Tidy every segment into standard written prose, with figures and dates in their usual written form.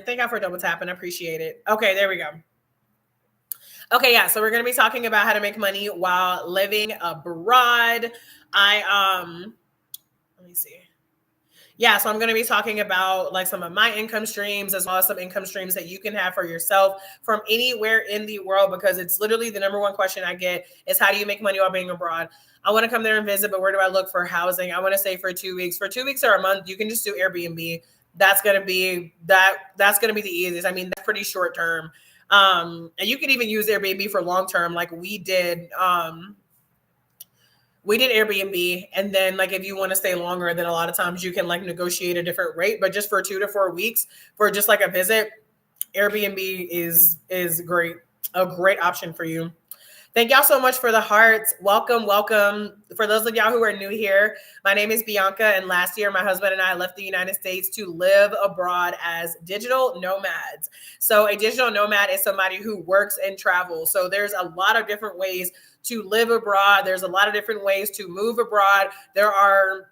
Thank God for double tapping. I appreciate it. Okay, there we go. Okay, yeah. So we're gonna be talking about how to make money while living abroad. Let me see. Yeah, so I'm going to be talking about like some of my income streams as well as some income streams that you can have for yourself from anywhere in the world, because it's literally the number one question I get is how do you make money while being abroad? I want to come there and visit, but where do I look for housing? I want to stay for 2 weeks. For 2 weeks or a month, you can just do Airbnb. That's gonna be the easiest. I mean, that's pretty short term. And you can even use Airbnb for long term, like we did. We did Airbnb, and then like if you want to stay longer, then a lot of times you can like negotiate a different rate. But just for 2 to 4 weeks for just like a visit, Airbnb is great, a great option for you. Thank y'all so much for the hearts. Welcome, welcome. For those of y'all who are new here, my name is Bianca, and last year my husband and I left the United States to live abroad as digital nomads. So a digital nomad is somebody who works and travels. So there's a lot of different ways to live abroad. There's a lot of different ways to move abroad. There are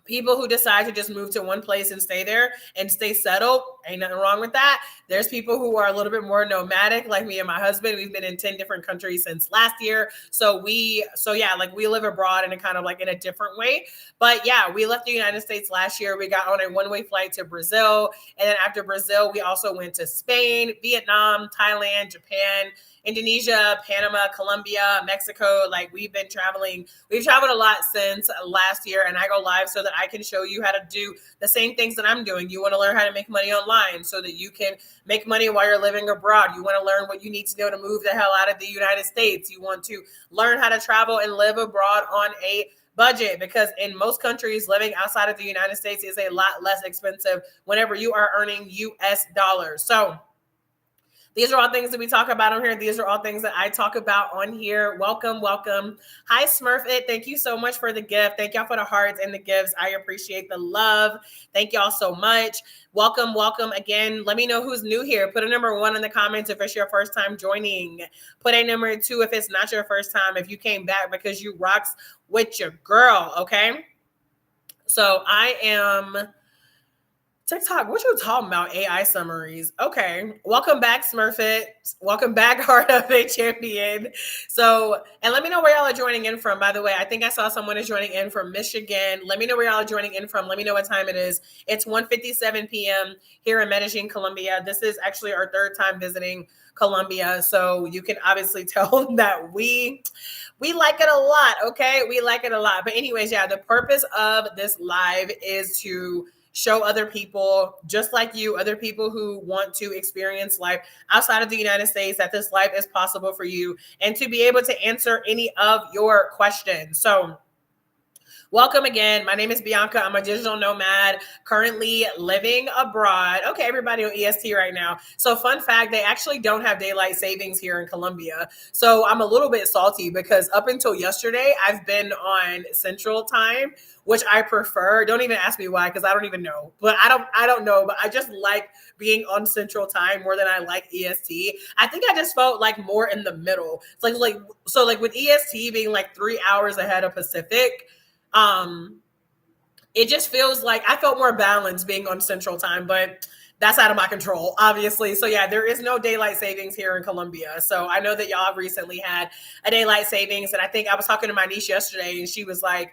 people who decide to just move to one place and stay there and stay settled. Ain't nothing wrong with that. There's people who are a little bit more nomadic, like me and my husband. We've been in 10 different countries since last year. Like we live abroad in a kind of like in a different way. But yeah, we left the United States last year. We got on a one-way flight to Brazil. And then after Brazil, we also went to Spain, Vietnam, Thailand, Japan, Indonesia, Panama, Colombia, Mexico. Like we've been traveling. We've traveled a lot since last year, and I go live so that I can show you how to do the same things that I'm doing. You want to learn how to make money online so that you can make money while you're living abroad. You want to learn what you need to know to move the hell out of the United States. You want to learn how to travel and live abroad on a budget, because in most countries, living outside of the United States is a lot less expensive whenever you are earning US dollars. So these are all things that we talk about on here. These are all things that I talk about on here. Welcome, welcome. Hi, Smurf It. Thank you so much for the gift. Thank y'all for the hearts and the gifts. I appreciate the love. Thank y'all so much. Welcome, welcome again. Let me know who's new here. Put a number 1 in the comments if it's your first time joining. Put a number 2 if it's not your first time. If you came back because you rocks with your girl, okay? So I am... TikTok, what you talking about? AI summaries. Okay. Welcome back, Smurfit. Welcome back, Heart of a Champion. So, and let me know where y'all are joining in from. By the way, I think I saw someone is joining in from Michigan. Let me know where y'all are joining in from. Let me know what time it is. It's 1:57 p.m. here in Medellin, Colombia. This is actually our 3rd time visiting Colombia. So you can obviously tell that we like it a lot. Okay. We like it a lot. But anyways, yeah, the purpose of this live is to show other people just like you, other people who want to experience life outside of the United States, that this life is possible for you, and to be able to answer any of your questions. So welcome again. My name is Bianca. I'm a digital nomad currently living abroad. Okay, everybody on EST right now. So fun fact, they actually don't have daylight savings here in Colombia. So I'm a little bit salty because up until yesterday, I've been on Central Time, which I prefer. Don't even ask me why, because I don't even know. But I don't know, but I just like being on Central Time more than I like EST. I think I just felt like more in the middle. It's like with EST being like 3 hours ahead of Pacific, it just feels like I felt more balanced being on Central Time, but that's out of my control, obviously. So yeah, there is no daylight savings here in Colombia. So I know that y'all have recently had a daylight savings, and I think I was talking to my niece yesterday, and she's like,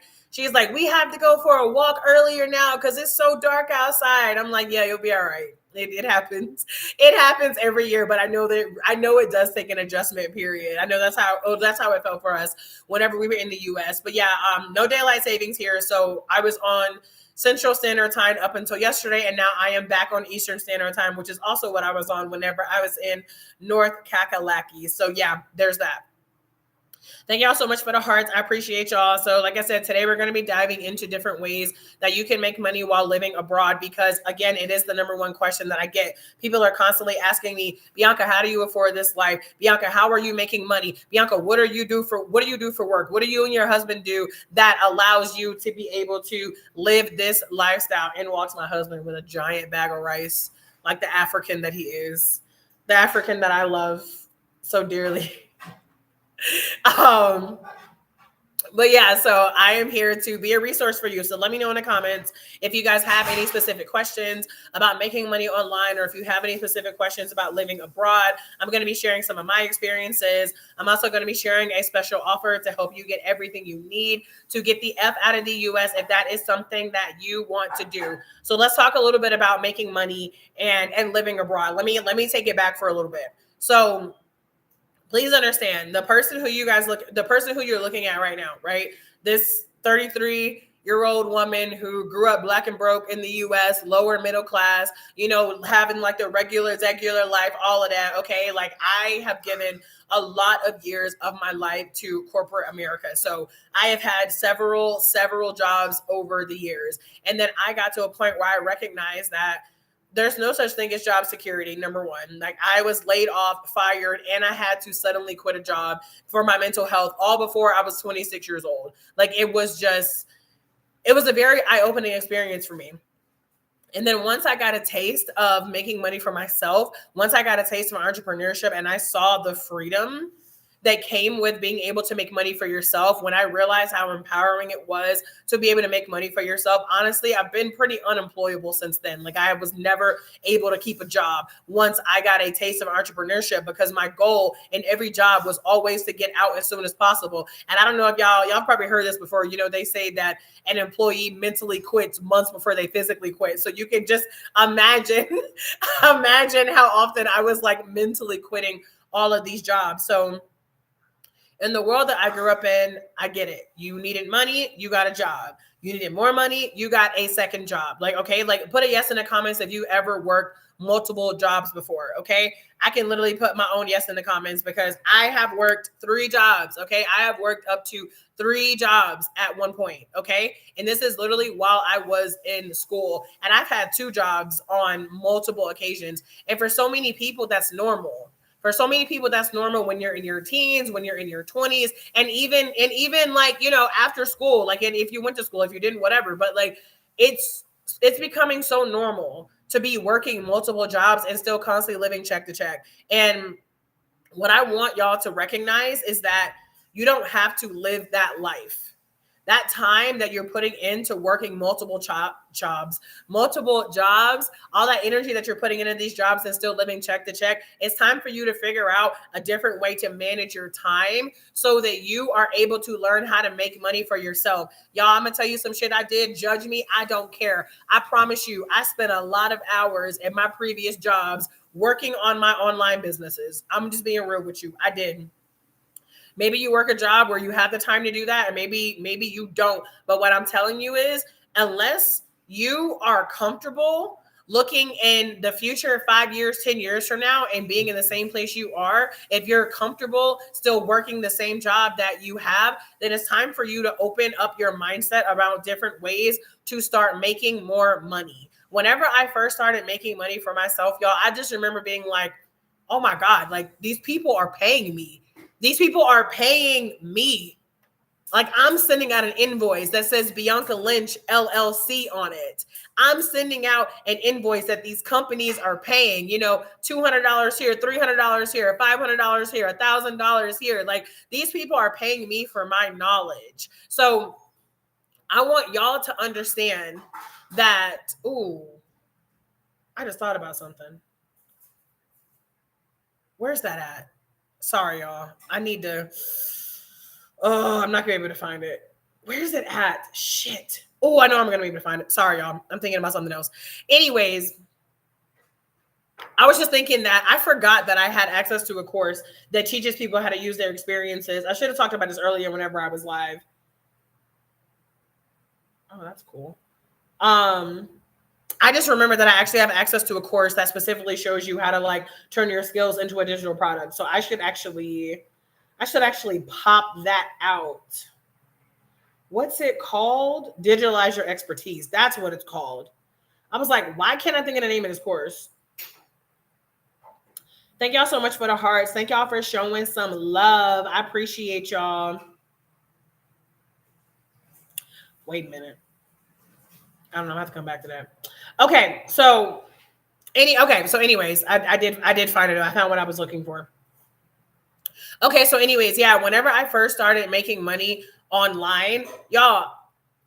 we have to go for a walk earlier now because it's so dark outside. I'm like, yeah, you'll be all right. It happens. It happens every year, but I know it does take an adjustment period. I know that's how it felt for us whenever we were in the US. But yeah, no daylight savings here. So I was on Central Standard Time up until yesterday, and now I am back on Eastern Standard Time, which is also what I was on whenever I was in North Kakalaki. So yeah, there's that. Thank y'all so much for the hearts. I appreciate y'all. So like I said, today we're going to be diving into different ways that you can make money while living abroad, because again, it is the number one question that I get. People are constantly asking me, Bianca, how do you afford this life? Bianca, how are you making money? Bianca, what do you do for work? What do you and your husband do that allows you to be able to live this lifestyle? And walks my husband with a giant bag of rice, like the African that he is, the African that I love so dearly. Um, But yeah, so I am here to be a resource for you. So let me know in the comments if you guys have any specific questions about making money online, or if you have any specific questions about living abroad. I'm going to be sharing some of my experiences. I'm also going to be sharing a special offer to help you get everything you need to get the F out of the US if that is something that you want to do. So let's talk a little bit about making money and living abroad. Let me take it back for a little bit. So please understand, the person who you're looking at right now, right? This 33-year-old woman who grew up black and broke in the US, lower middle class, having like the regular life, all of that. Okay. Like, I have given a lot of years of my life to corporate America. So I have had several jobs over the years. And then I got to a point where I recognized that there's no such thing as job security. Number one, like, I was laid off, fired, and I had to suddenly quit a job for my mental health all before I was 26 years old. Like, it was a very eye-opening experience for me. And then once I got a taste of making money for myself, once I got a taste of entrepreneurship and I saw the freedom that came with being able to make money for yourself, when I realized how empowering it was to be able to make money for yourself, honestly, I've been pretty unemployable since then. Like, I was never able to keep a job once I got a taste of entrepreneurship, because my goal in every job was always to get out as soon as possible. And I don't know if y'all probably heard this before. They say that an employee mentally quits months before they physically quit. So you can just imagine how often I was like mentally quitting all of these jobs. So in the world that I grew up in, I get it. You needed money, you got a job. You needed more money, you got a second job. Like, okay, like, put a yes in the comments if you ever worked multiple jobs before. Okay. I can literally put my own yes in the comments, because I have worked 3 jobs. Okay. I have worked up to 3 jobs at one point. Okay. And this is literally while I was in school, and I've had 2 jobs on multiple occasions. And for so many people, that's normal. For so many people, that's normal when you're in your teens, when you're in your 20s, and even like, after school, like, and if you went to school, if you didn't, whatever, but like, it's becoming so normal to be working multiple jobs and still constantly living check to check. And what I want y'all to recognize is that you don't have to live that life. That time that you're putting into working multiple jobs, all that energy that you're putting into these jobs and still living check to check, it's time for you to figure out a different way to manage your time so that you are able to learn how to make money for yourself. Y'all, I'm going to tell you some shit I did. Judge me. I don't care. I promise you, I spent a lot of hours at my previous jobs working on my online businesses. I'm just being real with you. I did. Maybe you work a job where you have the time to do that, and maybe you don't. But what I'm telling you is, unless you are comfortable looking in the future 5 years, 10 years from now, and being in the same place you are, if you're comfortable still working the same job that you have, then it's time for you to open up your mindset around different ways to start making more money. Whenever I first started making money for myself, y'all, I just remember being like, oh my God, like, these people are paying me. These people are paying me. Like, I'm sending out an invoice that says Bianca Lynch LLC on it. I'm sending out an invoice that these companies are paying, $200 here, $300 here, $500 here, $1,000 here. Like, these people are paying me for my knowledge. So I want y'all to understand that. Ooh, I just thought about something. Where's that at? Sorry, y'all. I'm not gonna be able to find it. Where's it at? Shit. Oh, I know I'm gonna be able to find it. Sorry, y'all. I'm thinking about something else. Anyways, I was just thinking that I forgot that I had access to a course that teaches people how to use their experiences. I should have talked about this earlier whenever I was live. Oh, that's cool. I just remember that I actually have access to a course that specifically shows you how to like turn your skills into a digital product. So I should actually pop that out. What's it called? Digitalize your expertise. That's what it's called. I was like, why can't I think of the name of this course? Thank y'all so much for the hearts. Thank y'all for showing some love. I appreciate y'all. Wait a minute. I don't know. I have to come back to that. Okay. So anyways, I did find it. I found what I was looking for. Okay. So anyways, yeah, whenever I first started making money online. Y'all,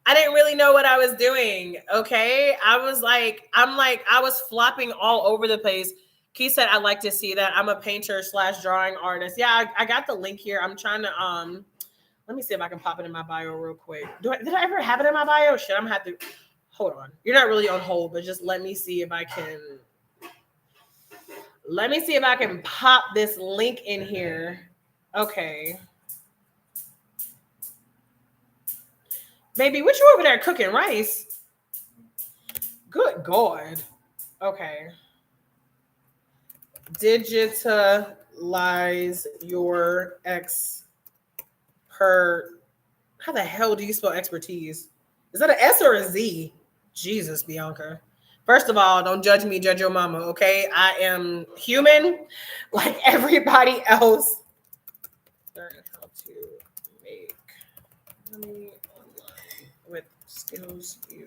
I didn't really know what I was doing. Okay. I was flopping all over the place. Key said, I'd like to see that. I'm a painter / drawing artist. Yeah, I got the link here. I'm trying to, let me see if I can pop it in my bio real quick. Did I ever have it in my bio? Shit, I'm gonna have to, hold on. You're not really on hold, but just let me see if I can pop this link in here. Okay. Baby, what you over there cooking rice? Good God. Okay. Digitalize your how the hell do you spell expertise? Is that an S or a Z? Jesus, Bianca. First of all, don't judge me, judge your mama, okay? I am human like everybody else. Learn how to make money online with skills you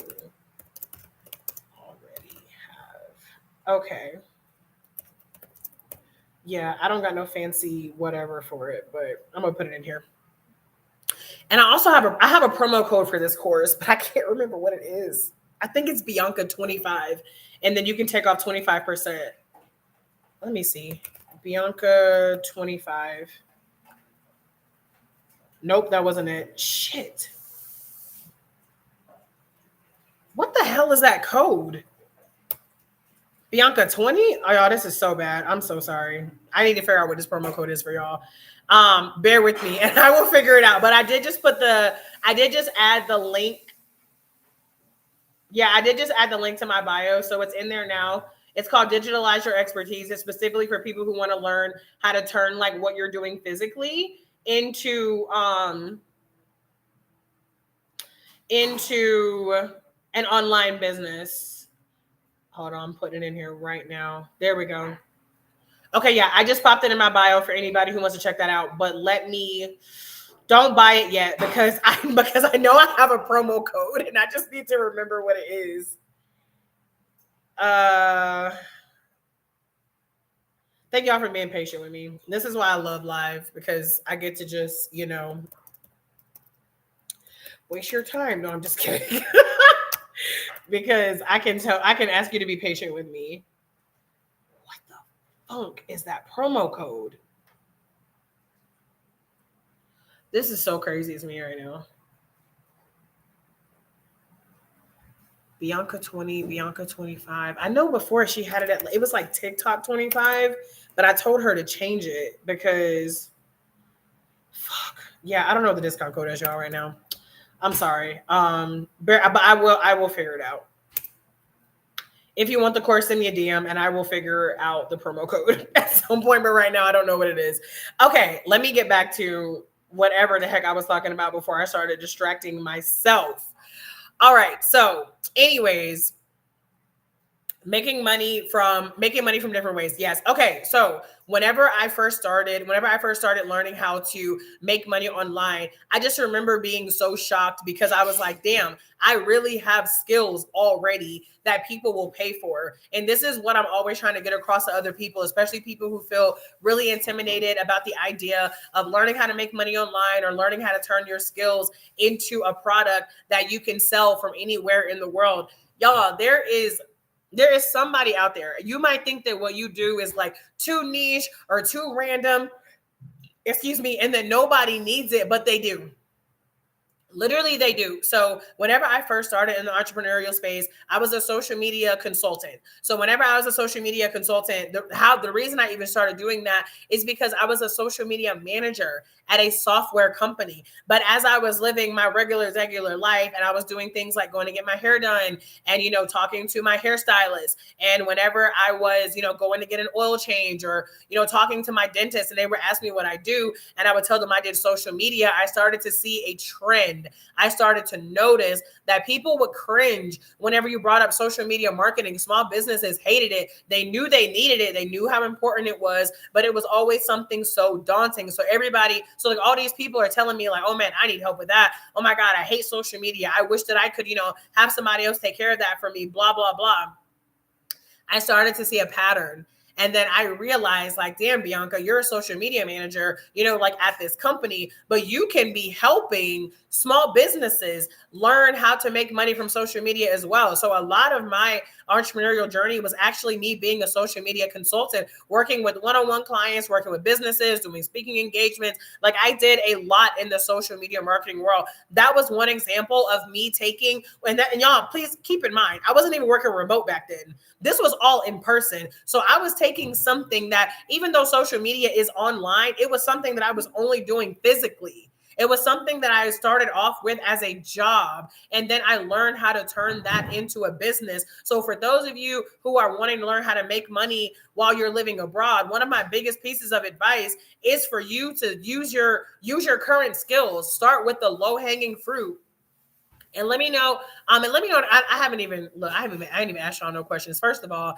already have. Okay. Yeah, I don't got no fancy whatever for it, but I'm gonna put it in here. And I also have a promo code for this course, but I can't remember what it is. I think it's Bianca 25, and then you can take off 25%. Let me see. Bianca 25. Nope, that wasn't it. Shit. What the hell is that code? Bianca 20? Oh, y'all, this is so bad. I'm so sorry. I need to figure out what this promo code is for y'all. Bear with me and I will figure it out. But I did just add the link. Yeah, I did just add the link to my bio. So it's in there now. It's called Digitalize Your Expertise. It's specifically for people who want to learn how to turn like what you're doing physically into an online business. Hold on, I'm putting it in here right now. There we go. Okay, yeah, I just popped it in my bio for anybody who wants to check that out. But don't buy it yet because I know I have a promo code and I just need to remember what it is. Thank y'all for being patient with me. This is why I love live, because I get to just, waste your time. No, I'm just kidding. Because I can ask you to be patient with me. What the funk is that promo code? This is so crazy to me right now. Bianca 20, Bianca 25. I know before she had it was like TikTok 25, but I told her to change it because fuck. Yeah, I don't know what the discount code is, y'all, right now. I'm sorry. But I will figure it out. If you want the course, send me a DM and I will figure out the promo code at some point. But right now, I don't know what it is. Okay, let me get back to whatever the heck I was talking about before I started distracting myself. All right. So, anyways, making money from different ways. Yes. Okay. So whenever I first started learning how to make money online, I just remember being so shocked because I was like, damn, I really have skills already that people will pay for. And this is what I'm always trying to get across to other people, especially people who feel really intimidated about the idea of learning how to make money online or learning how to turn your skills into a product that you can sell from anywhere in the world. Y'all, there is somebody out there. You might think that what you do is like too niche or too random, and that nobody needs it, but they do. Literally, they do. So whenever I first started in the entrepreneurial space, I was a social media consultant. So whenever I was a social media consultant, the reason I even started doing that is because I was a social media manager at a software company. But as I was living my regular life and I was doing things like going to get my hair done and, talking to my hairstylist. And whenever I was, going to get an oil change or, talking to my dentist and they were asking me what I do and I would tell them I did social media, I started to see a trend. I started to notice that people would cringe whenever you brought up social media marketing. Small businesses hated it. They knew they needed it. They knew how important it was, but it was always something so daunting. So like all these people are telling me like, oh man, I need help with that. Oh my God, I hate social media. I wish that I could, have somebody else take care of that for me, blah, blah, blah. I started to see a pattern. And then I realized, like, damn, Bianca, you're a social media manager, like at this company, but you can be helping small businesses learn how to make money from social media as well. So a lot of my entrepreneurial journey was actually me being a social media consultant, working with one-on-one clients, working with businesses, doing speaking engagements. Like, I did a lot in the social media marketing world. That was one example of me taking, and y'all, please keep in mind, I wasn't even working remote back then. This was all in person. So I was taking something that, even though social media is online, it was something that I was only doing physically. It was something that I started off with as a job, and then I learned how to turn that into a business. So for those of you who are wanting to learn how to make money while you're living abroad, one of my biggest pieces of advice is for you to use your current skills. Start with the low-hanging fruit. And let me know. I haven't even asked y'all no questions. First of all,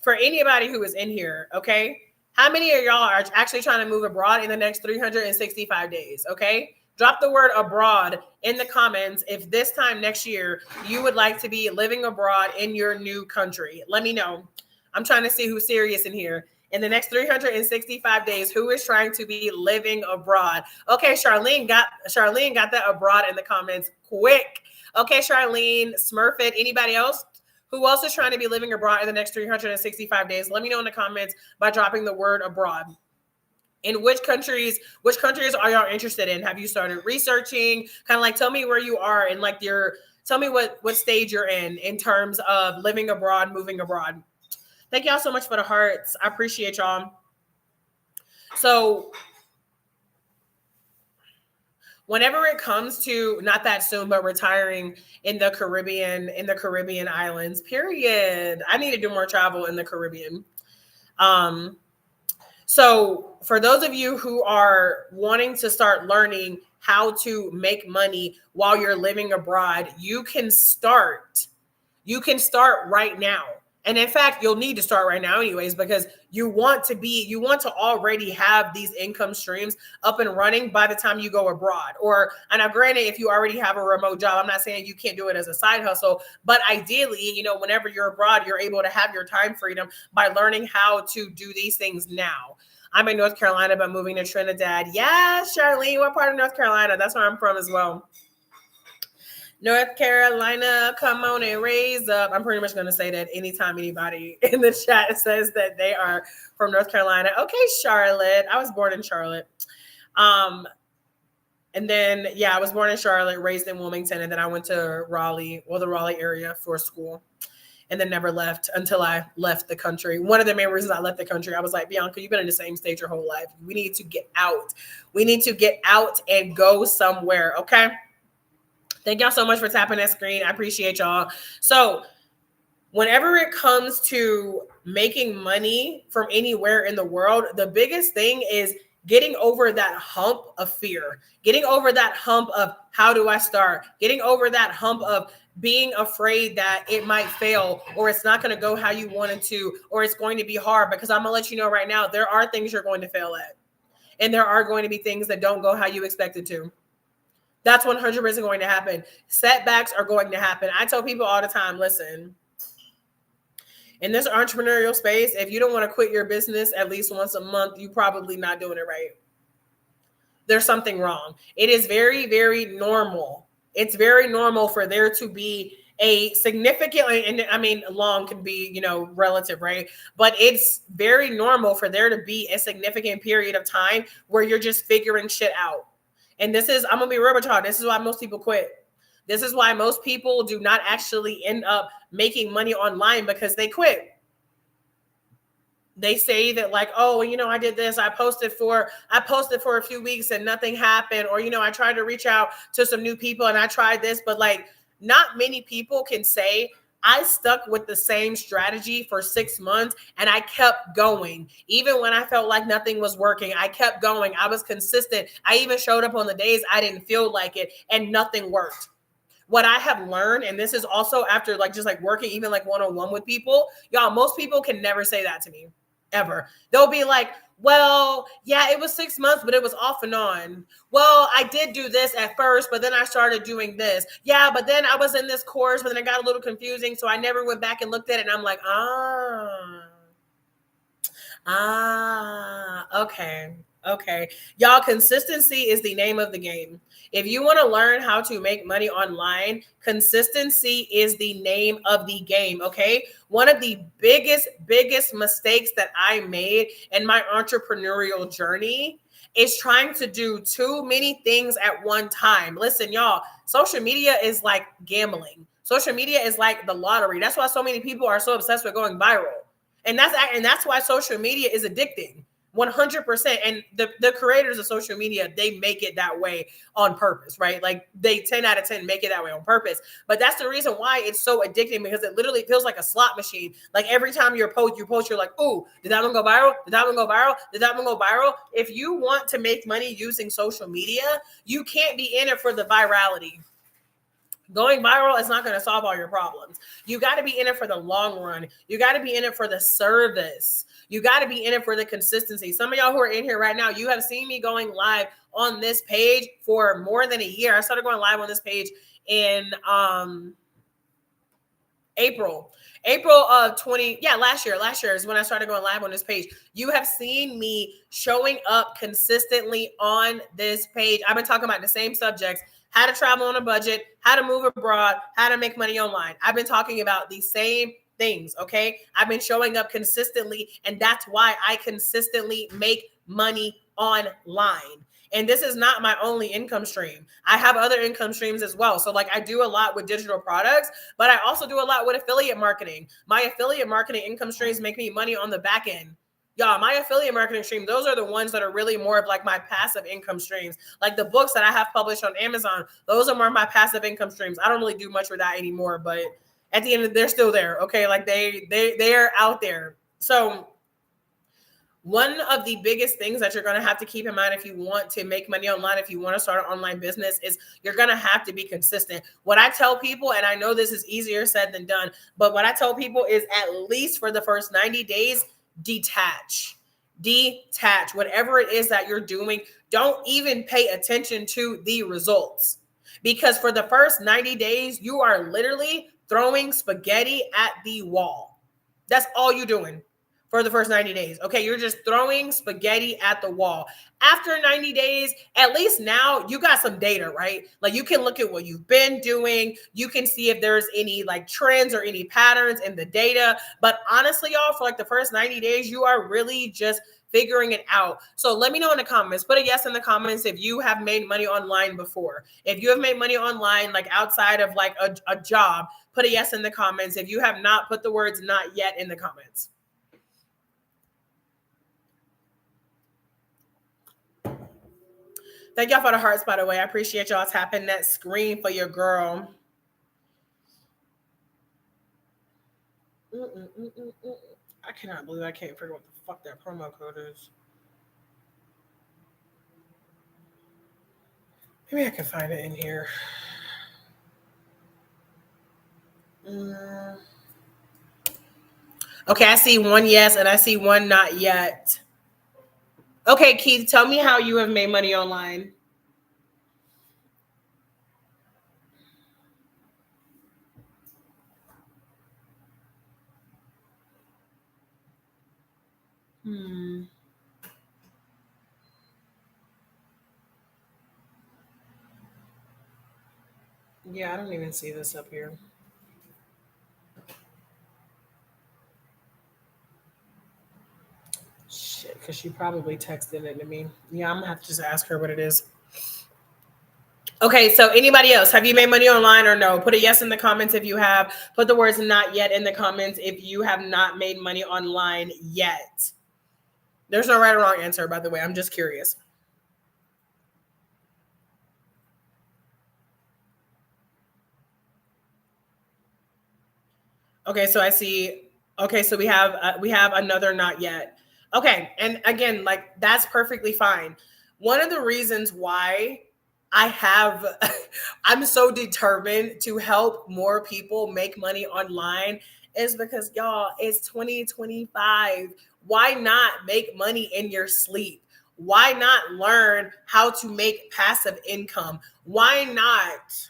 for anybody who is in here, okay, how many of y'all are actually trying to move abroad in the next 365 days? Okay, drop the word abroad in the comments if this time next year you would like to be living abroad in your new country. Let me know. I'm trying to see who's serious in here. In the next 365 days, who is trying to be living abroad? Okay, Charlene got that abroad in the comments quick. Okay, Charlene, Smurfit, anybody else? Who else is trying to be living abroad in the next 365 days? Let me know in the comments by dropping the word abroad. In which countries are y'all interested in? Have you started researching? Kind of like, tell me where you are and like tell me what stage you're in terms of living abroad, moving abroad. Thank y'all so much for the hearts. I appreciate y'all. So whenever it comes to, not that soon, but retiring in the Caribbean islands, period. I need to do more travel in the Caribbean. So for those of you who are wanting to start learning how to make money while you're living abroad, you can start right now. And in fact, you'll need to start right now anyways, because you want to already have these income streams up and running by the time you go abroad. And now granted, if you already have a remote job, I'm not saying you can't do it as a side hustle, but ideally, whenever you're abroad, you're able to have your time freedom by learning how to do these things now. I'm in North Carolina, but moving to Trinidad. Yeah, Charlene, what part of North Carolina? That's where I'm from as well. North Carolina, come on and raise up. I'm pretty much going to say that anytime anybody in the chat says that they are from North Carolina. Okay, Charlotte. I was born in Charlotte. And then, I was born in Charlotte, raised in Wilmington, and then I went to Raleigh, the Raleigh area for school, and then never left until I left the country. One of the main reasons I left the country, I was like, Bianca, you've been in the same state your whole life. We need to get out. We need to get out and go somewhere, okay? Thank y'all so much for tapping that screen. I appreciate y'all. So whenever it comes to making money from anywhere in the world, the biggest thing is getting over that hump of fear, getting over that hump of how do I start, getting over that hump of being afraid that it might fail or it's not going to go how you wanted to, or it's going to be hard. Because I'm going to let you know right now, there are things you're going to fail at. And there are going to be things that don't go how you expected to. That's 100% going to happen. Setbacks are going to happen. I tell people all the time, listen, in this entrepreneurial space, if you don't want to quit your business at least once a month, you're probably not doing it right. There's something wrong. It is very, very normal. It's very normal for there to be a significant, and I mean, long can be, relative, right? But it's very normal for there to be a significant period of time where you're just figuring shit out. And I'm going to be real with y'all. This is why most people quit. This is why most people do not actually end up making money online, because they quit. They say that like, oh, I did this. I posted for a few weeks and nothing happened. Or, I tried to reach out to some new people and I tried this, but like not many people can say, I stuck with the same strategy for 6 months and I kept going. Even when I felt like nothing was working, I kept going. I was consistent. I even showed up on the days I didn't feel like it and nothing worked. What I have learned, and this is also after just working even like one-on-one with people, y'all, most people can never say that to me, ever. They'll be like, well, yeah, it was 6 months, but it was off and on. Well, I did do this at first, but then I started doing this. Yeah, but then I was in this course, but then it got a little confusing, so I never went back and looked at it. And I'm like, Okay. Okay. Y'all, consistency is the name of the game. If you want to learn how to make money online, consistency is the name of the game. Okay. One of the biggest mistakes that I made in my entrepreneurial journey is trying to do too many things at one time. Listen, y'all, social media is like gambling. Social media is like the lottery. That's why so many people are so obsessed with going viral. And that's why social media is addicting. 100%. And the creators of social media, they make it that way on purpose, right? Like they 10 out of 10 make it that way on purpose. But that's the reason why it's so addicting, because it literally feels like a slot machine. Like every time you post, you're like, ooh, did that one go viral? Did that one go viral? Did that one go viral? If you want to make money using social media, you can't be in it for the virality. Going viral is not going to solve all your problems. You got to be in it for the long run. You got to be in it for the service. You got to be in it for the consistency. Some of y'all who are in here right now, you have seen me going live on this page for more than a year. I started going live on this page in April. April of 20, yeah, last year. Last year is when I started going live on this page. You have seen me showing up consistently on this page. I've been talking about the same subjects: how to travel on a budget, how to move abroad, how to make money online. I've been talking about the same things, okay? I've been showing up consistently, and that's why I consistently make money online. And this is not my only income stream. I have other income streams as well. So like I do a lot with digital products, but I also do a lot with affiliate marketing. My affiliate marketing income streams make me money on the back end. Y'all, my affiliate marketing stream, those are the ones that are really more of like my passive income streams. Like the books that I have published on Amazon, those are more of my passive income streams. I don't really do much with that anymore, but at the end of they're still there. Okay. Like they're out there. So one of the biggest things that you're going to have to keep in mind if you want to make money online, if you want to start an online business, is you're going to have to be consistent. What I tell people, and I know this is easier said than done, but what I tell people is at least for the first 90 days, detach. Detach. Whatever it is that you're doing, don't even pay attention to the results. Because for the first 90 days, you are literally throwing spaghetti at the wall. That's all you're doing for the first 90 days. Okay, you're just throwing spaghetti at the wall. After 90 days, at least now you got some data, right? Like you can look at what you've been doing. You can see if there's any like trends or any patterns in the data. But honestly, y'all, for like the first 90 days, you are really just figuring it out. So let me know in the comments. Put a yes in the comments if you have made money online before. If you have made money online, like outside of like a job, put a yes in the comments. If you have not, put the words "not yet" in the comments. Thank y'all for the hearts, by the way. I appreciate y'all tapping that screen for your girl. I cannot believe I can't figure what the fuck that promo code is. Maybe I can find it in here. Okay, I see one yes and I see one not yet. Okay, Keith, tell me how you have made money online. Yeah, I don't even see this up here. Shit, because she probably texted it to me. Yeah, I'm gonna have to just ask her what it is. Okay, so anybody else, have you made money online or no? Put a yes in the comments if you have. Put the words "not yet" in the comments if you have not made money online yet. There's no right or wrong answer, by the way. I'm just curious. Okay, so I see. Okay, so we have another "not yet." Okay, and again, like that's perfectly fine. One of the reasons why I have I'm so determined to help more people make money online is because y'all, it's 2025. Why not make money in your sleep? Why not learn how to make passive income? Why not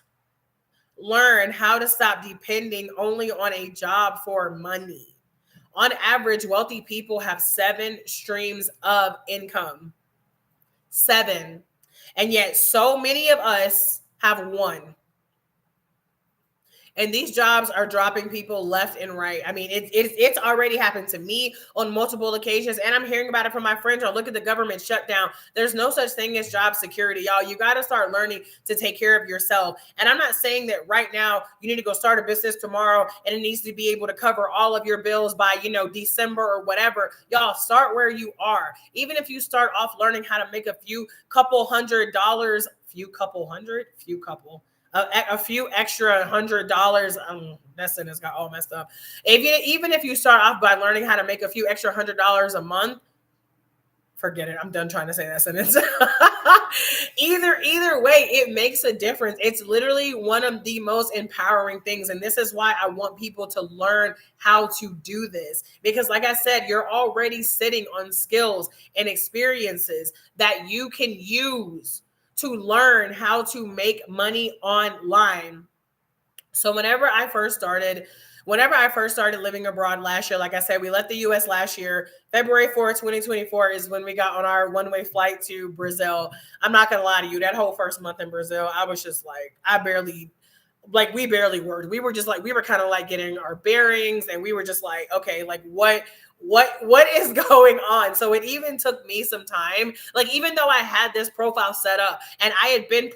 learn how to stop depending only on a job for money? On average, wealthy people have 7 streams of income. 7. And yet so many of us have 1. And these jobs are dropping people left and right. I mean, it's already happened to me on multiple occasions, and I'm hearing about it from my friends. Or look at the government shutdown. There's no such thing as job security, y'all. You got to start learning to take care of yourself. And I'm not saying that right now you need to go start a business tomorrow and it needs to be able to cover all of your bills by, December or whatever. Y'all, start where you are. Even if you start off learning how to make a few $100, a few extra $100. That sentence got all messed up. Even if you start off by learning how to make a few extra $100 a month, forget it. I'm done trying to say that sentence. Either way, it makes a difference. It's literally one of the most empowering things. And this is why I want people to learn how to do this. Because like I said, you're already sitting on skills and experiences that you can use to learn how to make money online. So whenever I first started living abroad last year, like I said, we left the US last year. February 4th, 2024 is when we got on our one-way flight to Brazil. I'm not going to lie to you. That whole first month in Brazil, I was just like, we barely worked. We were kind of like getting our bearings, and we were just like, okay, like what is going on? So it even took me some time. Like, even though I had this profile set up and I had been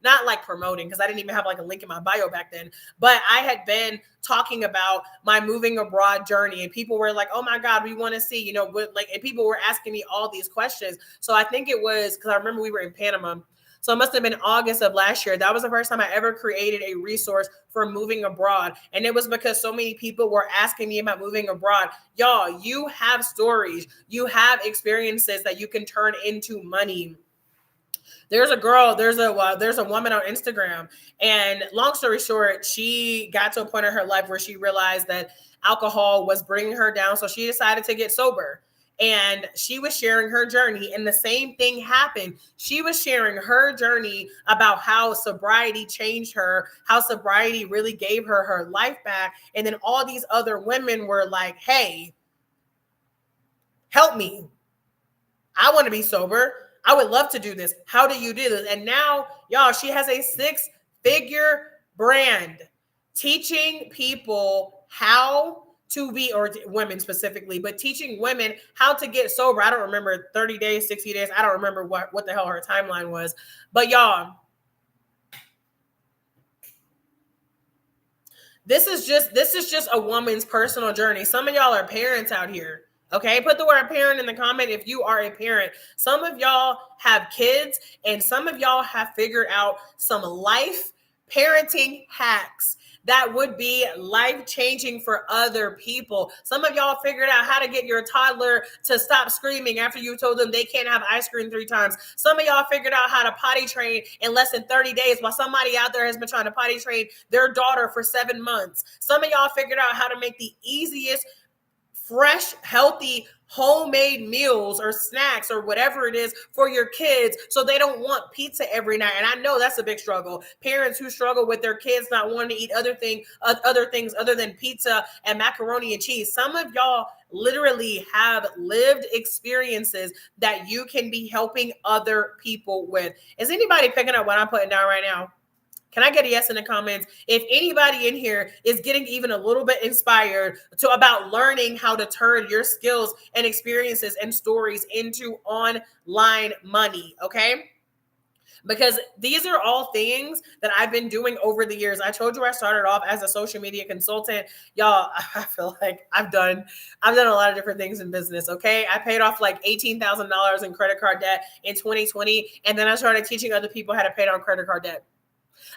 not promoting, because I didn't even have like a link in my bio back then, but I had been talking about my moving abroad journey, and people were like, oh my God, we want to see, and people were asking me all these questions. So I think it was because I remember we were in Panama. So it must have been August of last year. That was the first time I ever created a resource for moving abroad. And it was because so many people were asking me about moving abroad. Y'all, you have stories, you have experiences that you can turn into money. There's a woman on Instagram, and long story short, she got to a point in her life where she realized that alcohol was bringing her down. So she decided to get sober. And she was sharing her journey, and the same thing happened. She was sharing her journey about how sobriety changed her, how sobriety really gave her her life back. And then all these other women were like, hey, help me. I want to be sober. I would love to do this. How do you do this? And now, y'all, she has a 6-figure brand teaching people how to be, or women specifically, but teaching women how to get sober. I don't remember 30 days, 60 days. I don't remember what the hell her timeline was. But y'all, this is just a woman's personal journey. Some of y'all are parents out here. Okay, put the word parent in the comment if you are a parent. Some of y'all have kids, and some of y'all have figured out some life parenting hacks that would be life-changing for other people. Some of y'all figured out how to get your toddler to stop screaming after you told them they can't have ice cream 3 times. Some of y'all figured out how to potty train in less than 30 days, while somebody out there has been trying to potty train their daughter for 7 months. Some of y'all figured out how to make the easiest, fresh, healthy, homemade meals or snacks or whatever it is for your kids, so they don't want pizza every night. And I know that's a big struggle. Parents who struggle with their kids not wanting to eat other things other than pizza and macaroni and cheese. Some of y'all literally have lived experiences that you can be helping other people with. Is anybody picking up what I'm putting down right now? Can I get a yes in the comments? If anybody in here is getting even a little bit inspired about learning how to turn your skills and experiences and stories into online money, okay? Because these are all things that I've been doing over the years. I told you I started off as a social media consultant. Y'all, I feel like I've done a lot of different things in business, okay? I paid off like $18,000 in credit card debt in 2020, and then I started teaching other people how to pay down credit card debt.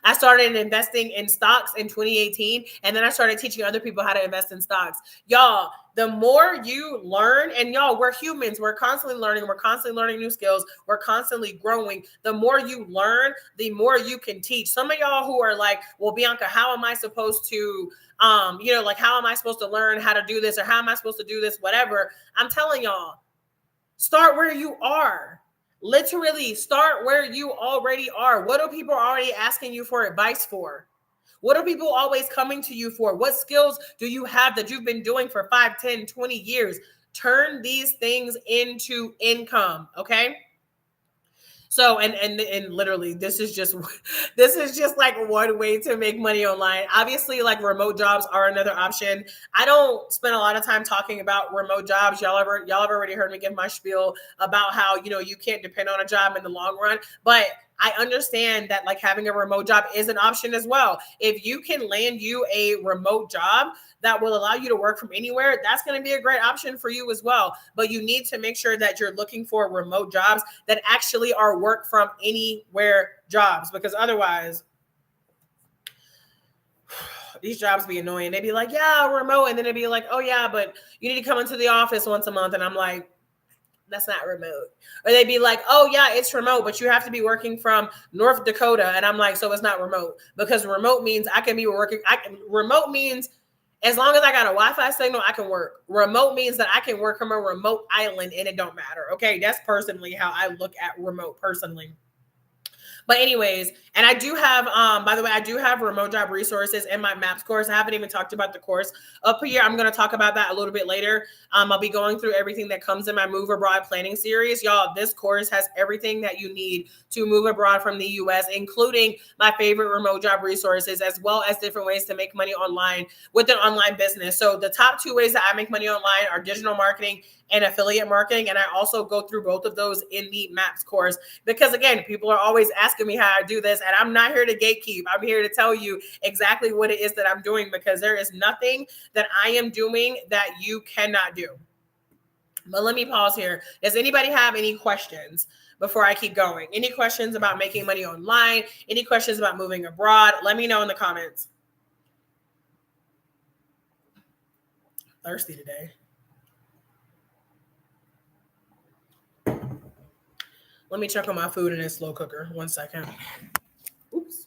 I started investing in stocks in 2018, and then I started teaching other people how to invest in stocks. Y'all, the more you learn, and y'all, we're humans, we're constantly learning new skills, we're constantly growing. The more you learn, the more you can teach. Some of y'all who are like, well, Bianca, how am I supposed to, how am I supposed to learn how to do this, or how am I supposed to do this, whatever? I'm telling y'all, start where you are. Literally start where you already are. What are people already asking you for advice for? What are people always coming to you for? What skills do you have that you've been doing for 5, 10, 20 years? Turn these things into income, okay? So and literally this is just like one way to make money online. Obviously, like remote jobs are another option. I don't spend a lot of time talking about remote jobs. Y'all have already heard me give my spiel about how, you know, you can't depend on a job in the long run, but I understand that like having a remote job is an option as well. If you can land you a remote job that will allow you to work from anywhere, that's going to be a great option for you as well. But you need to make sure that you're looking for remote jobs that actually are work from anywhere jobs, because otherwise these jobs be annoying. They be like, yeah, remote. And then they'd be like, oh yeah, but you need to come into the office once a month. And I'm like, that's not remote. Or they'd be like, oh yeah, it's remote, but you have to be working from North Dakota. And I'm like, so it's not remote, because remote means I can be working. Remote means as long as I got a Wi-Fi signal, I can work. Remote means that I can work from a remote island and it don't matter. Okay. That's personally how I look at remote personally. But anyways, and I do have, by the way, I do have remote job resources in my MAPS course. I haven't even talked about the course up here. I'm going to talk about that a little bit later. I'll be going through everything that comes in my Move Abroad planning series. Y'all, this course has everything that you need to move abroad from the US, including my favorite remote job resources, as well as different ways to make money online with an online business. So the top 2 ways that I make money online are digital marketing and affiliate marketing. And I also go through both of those in the MAPS course, because again, people are always asking me how I do this, and I'm not here to gatekeep. I'm here to tell you exactly what it is that I'm doing, because there is nothing that I am doing that you cannot do. But let me pause here. Does anybody have any questions before I keep going? Any questions about making money online? Any questions about moving abroad? Let me know in the comments. Thirsty today. Let me check on my food in this slow cooker. 1 second. Oops.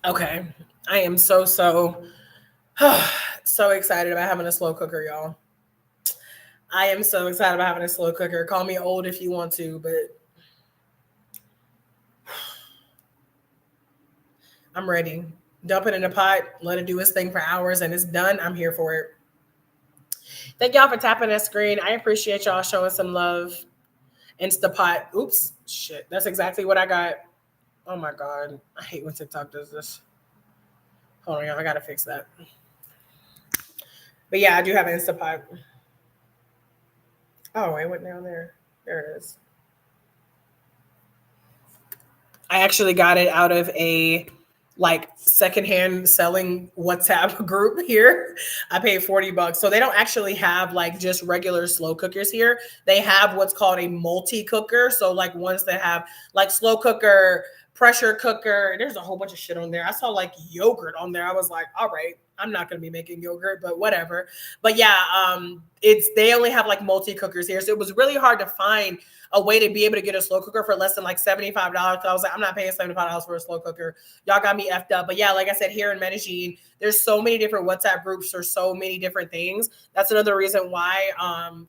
Okay. I am so excited about having a slow cooker, y'all. I am so excited about having a slow cooker. Call me old if you want to, but I'm ready. Dump it in a pot, let it do its thing for hours, and it's done. I'm here for it. Thank y'all for tapping that screen. I appreciate y'all showing some love. Instapot. Oops. Shit. That's exactly what I got. Oh my God. I hate when TikTok does this. Hold on, y'all. I gotta fix that. But yeah, I do have Instapot. Oh, it went down there. There it is. I actually got it out of a like secondhand selling WhatsApp group here. I paid $40. So they don't actually have like just regular slow cookers here. They have what's called a multi cooker. So like ones that have like slow cooker, pressure cooker. There's a whole bunch of shit on there. I saw like yogurt on there. I was like, all right, I'm not going to be making yogurt, but whatever. But yeah, they only have like multi cookers here. So it was really hard to find a way to be able to get a slow cooker for less than like $75. So I was like, I'm not paying $75 for a slow cooker. Y'all got me effed up. But yeah, like I said, here in Medellin, there's so many different WhatsApp groups for so many different things. That's another reason why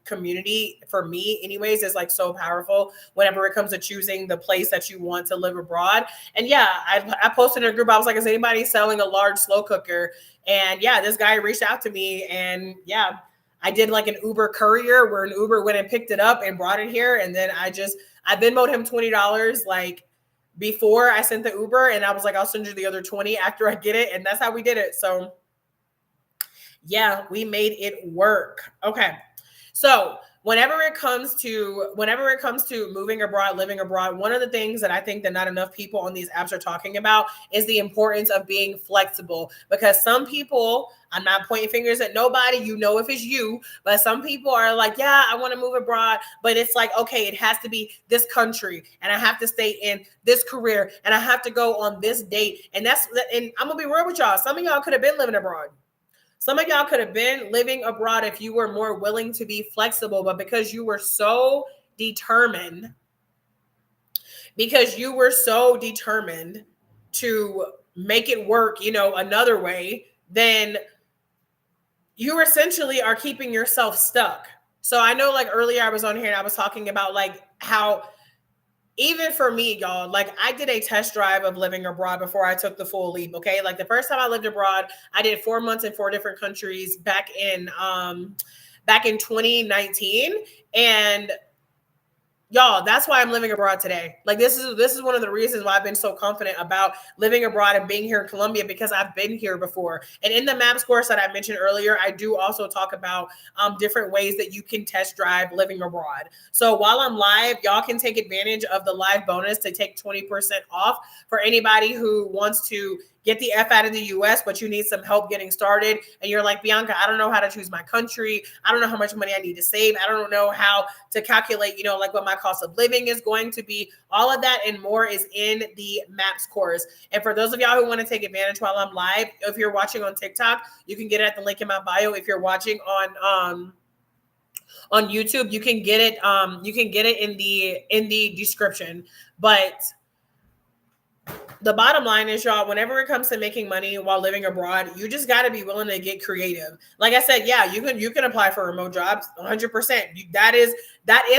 community, for me anyways, is like so powerful whenever it comes to choosing the place that you want to live abroad. And yeah, I posted in a group. I was like, is anybody selling a large slow cooker? And yeah, this guy reached out to me, and yeah, I did like an Uber courier where an Uber went and picked it up and brought it here. And then I Venmoed him $20 like before I sent the Uber, and I was like, I'll send you the other 20 after I get it. And that's how we did it. So yeah, we made it work. Okay. So whenever it comes to moving abroad, living abroad, one of the things that I think that not enough people on these apps are talking about is the importance of being flexible. Because some people, I'm not pointing fingers at nobody, you know if it's you, but some people are like, yeah, I want to move abroad, but it's like, okay, it has to be this country, and I have to stay in this career, and I have to go on this date. And I'm gonna be real with y'all. Some of y'all could have been living abroad. Some of y'all could have been living abroad if you were more willing to be flexible, but because you were so determined, to make it work, another way, then you essentially are keeping yourself stuck. So I know, like, earlier I was on here and I was talking about like how, even for me, y'all, like, I did a test drive of living abroad before I took the full leap. Okay. Like, the first time I lived abroad, I did 4 months in 4 different countries back in 2019. And y'all, that's why I'm living abroad today. Like, this is one of the reasons why I've been so confident about living abroad and being here in Colombia, because I've been here before. And in the MAPS course that I mentioned earlier, I do also talk about different ways that you can test drive living abroad. So while I'm live, y'all can take advantage of the live bonus to take 20% off for anybody who wants to get the F out of the US, but you need some help getting started. And you're like, Bianca, I don't know how to choose my country. I don't know how much money I need to save. I don't know how to calculate, like, what my cost of living is going to be. All of that and more is in the MAPS course. And for those of y'all who want to take advantage while I'm live, if you're watching on TikTok, you can get it at the link in my bio. If you're watching on YouTube, you can get it. You can get it in the description. But the bottom line is, y'all, whenever it comes to making money while living abroad, you just got to be willing to get creative. Like I said, yeah, you can apply for remote jobs 100%. That is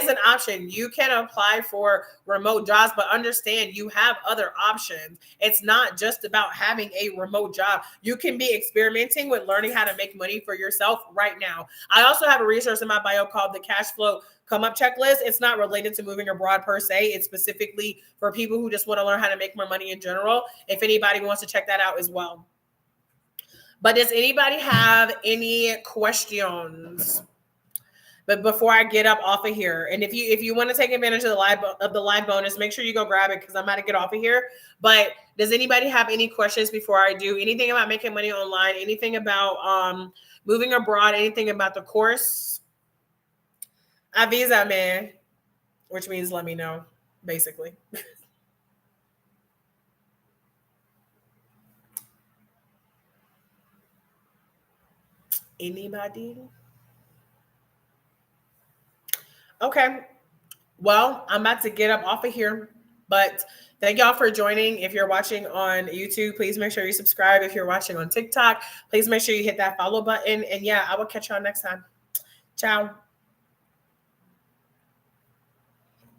an option. You can apply for remote jobs, but understand you have other options. It's not just about having a remote job. You can be experimenting with learning how to make money for yourself right now. I also have a resource in my bio called the Cash Flow Come Up Checklist. It's not related to moving abroad per se. It's specifically for people who just want to learn how to make more money in general. If anybody wants to check that out as well. But does anybody have any questions? But before I get up off of here, and if you want to take advantage of the live bonus, make sure you go grab it, because I'm about to get off of here. But does anybody have any questions before I do? Anything about making money online? Anything about moving abroad? Anything about the course? Avisa, man, which means let me know, basically. Anybody? Okay. Well, I'm about to get up off of here, but thank y'all for joining. If you're watching on YouTube, please make sure you subscribe. If you're watching on TikTok, please make sure you hit that follow button. And yeah, I will catch y'all next time. Ciao.